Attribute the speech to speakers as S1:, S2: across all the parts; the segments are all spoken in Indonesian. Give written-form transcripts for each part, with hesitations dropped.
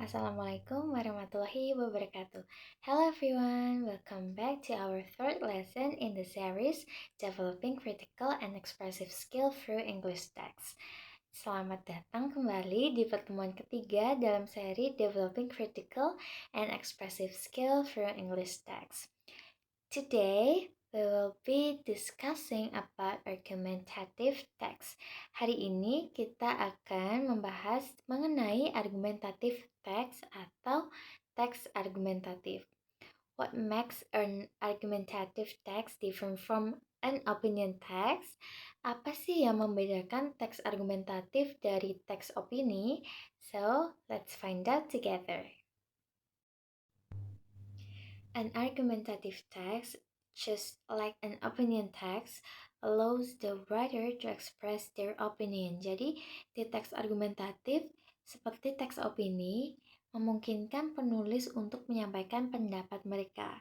S1: Assalamualaikum warahmatullahi wabarakatuh. Hello everyone, welcome back to our third lesson in the series Developing Critical and Expressive Skill Through English Text. Selamat datang kembali di pertemuan ketiga dalam seri Developing Critical and Expressive Skill Through English Text. Today, we will be discussing about argumentative text. Hari ini kita akan membahas mengenai argumentative text atau teks argumentatif. What makes an argumentative text different from an opinion text? Apa sih yang membedakan teks argumentatif dari teks opini? So, let's find out together. An argumentative text, just like an opinion text, allows the writer to express their opinion. Jadi, di teks argumentatif, seperti teks opini, memungkinkan penulis untuk menyampaikan pendapat mereka.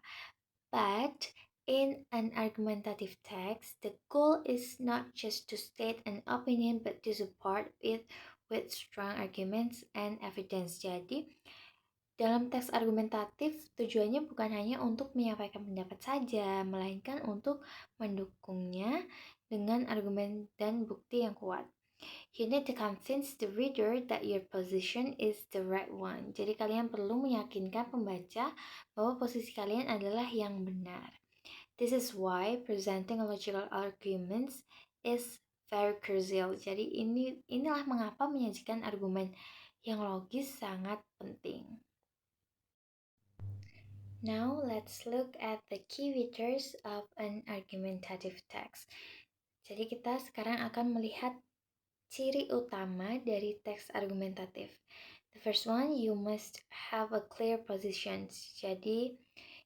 S1: But, in an argumentative text, the goal is not just to state an opinion, but to support it with strong arguments and evidence. Jadi, dalam teks argumentatif, tujuannya bukan hanya untuk menyampaikan pendapat saja, melainkan untuk mendukungnya dengan argumen dan bukti yang kuat. You need to convince the reader that your position is the right one. Jadi kalian perlu meyakinkan pembaca bahwa posisi kalian adalah yang benar. This is why presenting logical arguments is very crucial. Jadi inilah mengapa menyajikan argumen yang logis sangat penting. Now let's look at the key features of an argumentative text. Jadi kita sekarang akan melihat ciri utama dari teks argumentatif. The first one, you must have a clear position. Jadi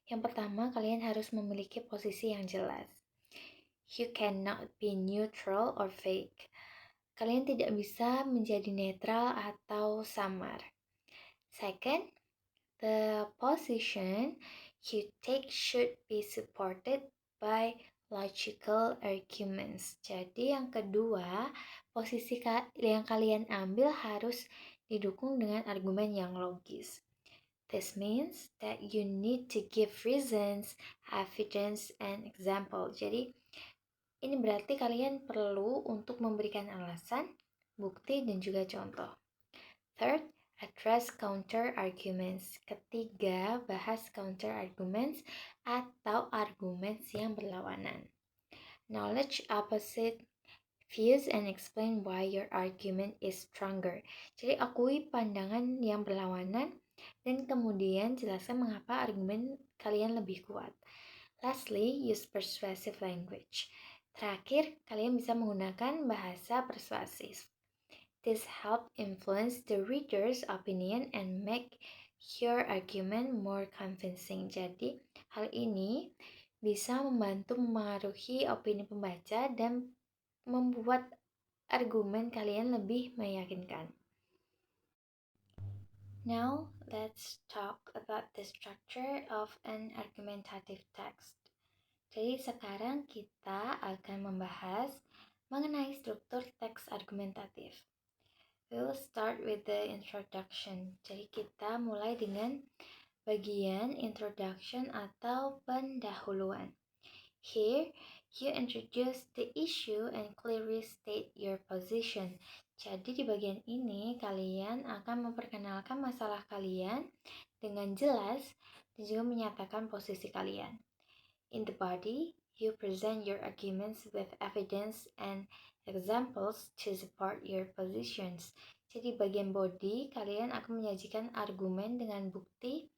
S1: yang pertama, kalian harus memiliki posisi yang jelas. You cannot be neutral or fake. Kalian tidak bisa menjadi netral atau samar. Second, the position you take should be supported by logical arguments. Jadi yang kedua, posisi yang kalian ambil harus didukung dengan argumen yang logis. This means that you need to give reasons, evidence, and example. Jadi ini berarti kalian perlu untuk memberikan alasan, bukti, dan juga contoh. Third, address counter arguments. Ketiga, bahas counter arguments atau argumen yang berlawanan. Knowledge opposite views and explain why your argument is stronger. Jadi akui pandangan yang berlawanan dan kemudian jelaskan mengapa argumen kalian lebih kuat. Lastly, use persuasive language. Terakhir, kalian bisa menggunakan bahasa persuasif. This help influence the reader's opinion and make your argument more convincing. Jadi, hal ini bisa membantu memengaruhi opini pembaca dan membuat argumen kalian lebih meyakinkan. Now, let's talk about the structure of an argumentative text. Jadi, sekarang kita akan membahas mengenai struktur teks argumentatif. We'll start with the introduction. Jadi kita mulai dengan bagian introduction atau pendahuluan. Here, you introduce the issue and clearly state your position. Jadi di bagian ini kalian akan memperkenalkan masalah kalian dengan jelas dan juga menyatakan posisi kalian. In the body, you present your arguments with evidence and examples to support your positions. Jadi bagian body, kalian akan menyajikan argumen dengan bukti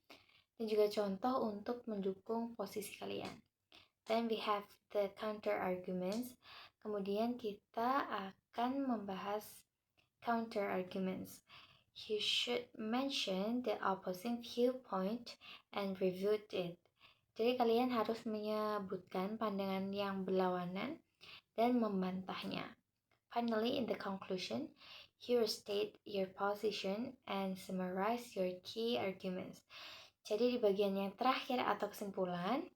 S1: dan juga contoh untuk mendukung posisi kalian. Then we have the counter arguments. Kemudian kita akan membahas counter arguments. You should mention the opposing viewpoint and refute it. Jadi kalian harus menyebutkan pandangan yang berlawanan dan membantahnya. Finally, in the conclusion, you state your position and summarize your key arguments. Jadi di bagian yang terakhir atau kesimpulan,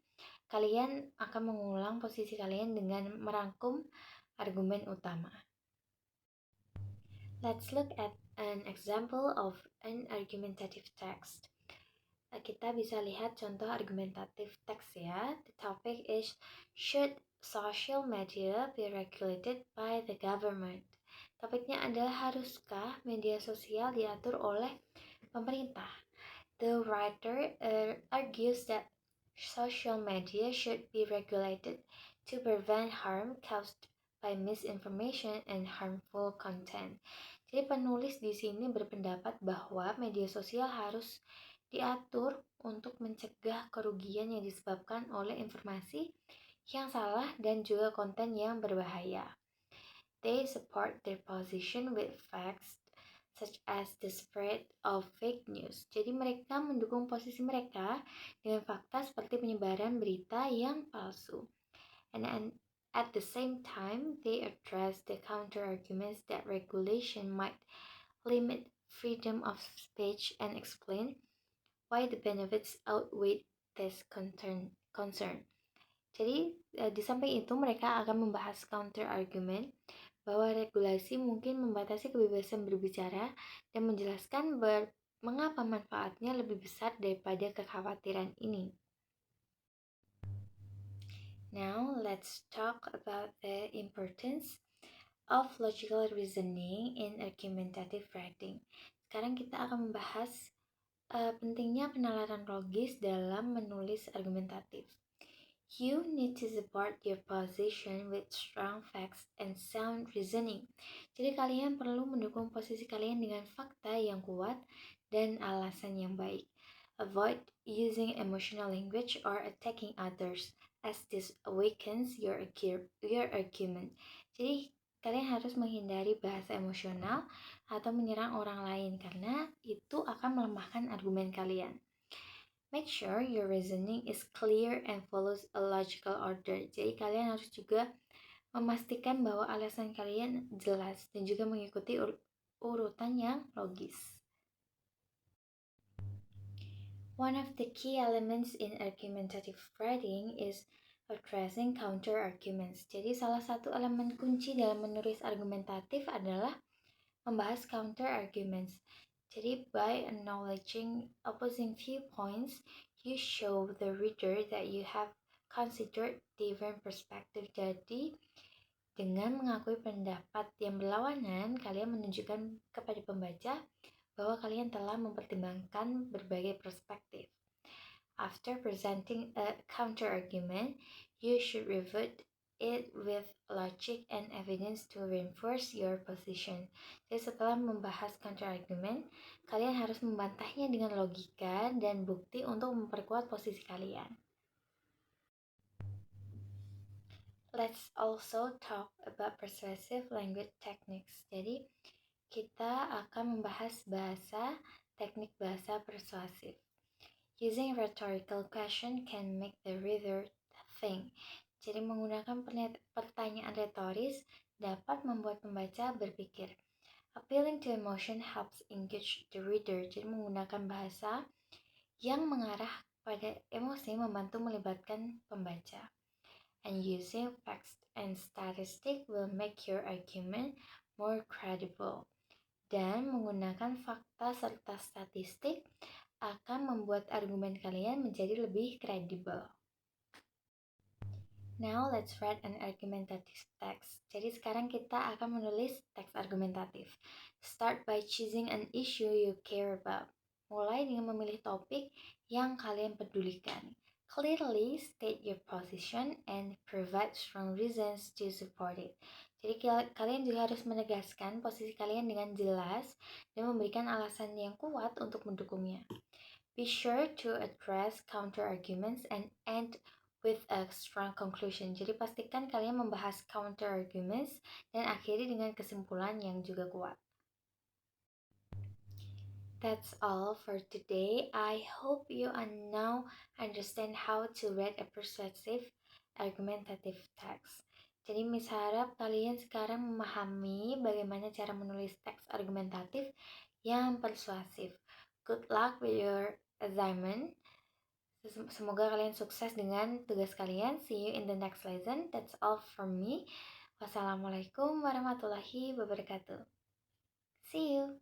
S1: kalian akan mengulang posisi kalian dengan merangkum argumen utama. Let's look at an example of an argumentative text. Kita bisa lihat contoh argumentatif teks ya. The topic is, should social media be regulated by the government? Topiknya adalah, haruskah media sosial diatur oleh pemerintah? The writer argues that social media should be regulated to prevent harm caused by misinformation and harmful content. Jadi penulis di sini berpendapat bahwa media sosial harus diatur untuk mencegah kerugian yang disebabkan oleh informasi yang salah dan juga konten yang berbahaya. They support their position with facts such as the spread of fake news. Jadi mereka mendukung posisi mereka dengan fakta seperti penyebaran berita yang palsu. And at the same time, they address the counter-arguments that regulation might limit freedom of speech and explain why the benefits outweigh this concern. Jadi di samping itu mereka akan membahas counter-argument bahwa regulasi mungkin membatasi kebebasan berbicara dan menjelaskan mengapa manfaatnya lebih besar daripada kekhawatiran ini. Now, let's talk about the importance of logical reasoning in argumentative writing. Sekarang kita akan membahas pentingnya penalaran logis dalam menulis argumentatif. You need to support your position with strong facts and sound reasoning. Jadi kalian perlu mendukung posisi kalian dengan fakta yang kuat dan alasan yang baik. Avoid using emotional language or attacking others, as this awakens your argument. Jadi kalian harus menghindari bahasa emosional atau menyerang orang lain karena itu akan melemahkan argumen kalian. Make sure your reasoning is clear and follows a logical order. Jadi kalian harus juga memastikan bahwa alasan kalian jelas dan juga mengikuti urutan yang logis. One of the key elements in argumentative writing is addressing counter arguments. Jadi salah satu elemen kunci dalam menulis argumentatif adalah membahas counter arguments. Jadi by acknowledging opposing viewpoints, you show the reader that you have considered different perspective. Jadi dengan mengakui pendapat yang berlawanan, kalian menunjukkan kepada pembaca bahwa kalian telah mempertimbangkan berbagai perspektif. After presenting a counter-argument, you should refute it with logic and evidence to reinforce your position. Jadi setelah membahas counter-argument, kalian harus membantahnya dengan logika dan bukti untuk memperkuat posisi kalian. Let's also talk about persuasive language techniques. Jadi kita akan membahas teknik bahasa persuasif. Using rhetorical question can make the reader think. Jadi menggunakan pertanyaan retoris dapat membuat pembaca berpikir. Appealing to emotion helps engage the reader. Jadi menggunakan bahasa yang mengarah pada emosi membantu melibatkan pembaca. And using facts and statistics will make your argument more credible. Dan menggunakan fakta serta statistik akan membuat argumen kalian menjadi lebih kredibel. Now let's write an argumentative text. Jadi sekarang kita akan menulis teks argumentatif. Start by choosing an issue you care about. Mulai dengan memilih topik yang kalian pedulikan. Clearly state your position and provide strong reasons to support it. Jadi kalian juga harus menegaskan posisi kalian dengan jelas dan memberikan alasan yang kuat untuk mendukungnya. Be sure to address counter arguments and end with a strong conclusion. Jadi pastikan kalian membahas counter arguments dan akhiri dengan kesimpulan yang juga kuat. That's all for today. I hope you now understand how to write a persuasive argumentative text. Jadi Miss harap kalian sekarang memahami bagaimana cara menulis teks argumentatif yang persuasif. Good luck with your assignment. Semoga kalian sukses dengan tugas kalian. See you in the next lesson. That's all from me. Wassalamualaikum warahmatullahi wabarakatuh. See you.